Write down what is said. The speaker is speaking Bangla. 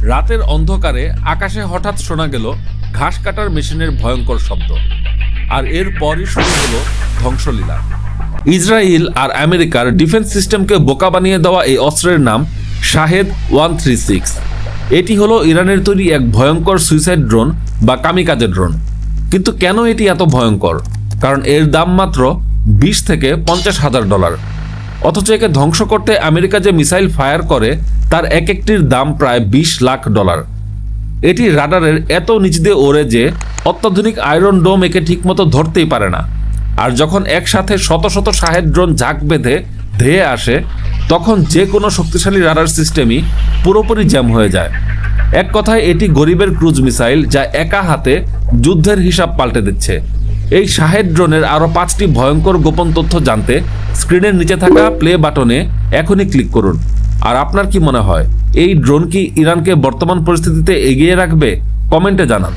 রাতের অন্ধকারে আকাশে হঠাৎ শোনা গেল ঘাস কাটার মেশিনের ভয়ঙ্কর শব্দ, আর এরপরই শুরু হলো ধ্বংসলীলা। ইসরায়েল আর আমেরিকার ডিফেন্স সিস্টেমকে বোকা বানিয়ে দেওয়া এই অস্ত্রের নাম শাহেদ 136। এটি হলো ইরানের তৈরি এক ভয়ঙ্কর সুইসাইড ড্রোন বা কামিকাজে ড্রোন। কিন্তু কেন এটি এত ভয়ঙ্কর? কারণ এর দাম মাত্র 20 থেকে $50,000। অথচ একে ধ্বংস করতে আমেরিকা যে মিসাইল ফায়ার করে তার এক একটির দাম প্রায় $20 লাখ। এটি রাডারের এত নিচ দিয়ে ওড়ে যে অত্যাধুনিক আয়রন ডোম একে ঠিকমতো ধরতেই পারে না। আর যখন একসাথে শত শত শাহেদ ড্রোন ঝাঁক বেঁধে ধেয়ে আসে, তখন যে কোনো শক্তিশালী রাডার সিস্টেমই পুরোপুরি জ্যাম হয়ে যায়। এক কথায় এটি গরিবের ক্রুজ মিসাইল যা একা হাতে যুদ্ধের হিসাব পাল্টে দিচ্ছে। এই শাহেদ ড্রোনের আরও 5টি ভয়ঙ্কর গোপন তথ্য জানতে স্ক্রিনের নিচে থাকা প্লে বাটনে এখনই ক্লিক করুন। আর আপনার কি মনে হয়, এই ড্রোন কি ইরানকে বর্তমান পরিস্থিতিতে এগিয়ে রাখবে? কমেন্টে জানান।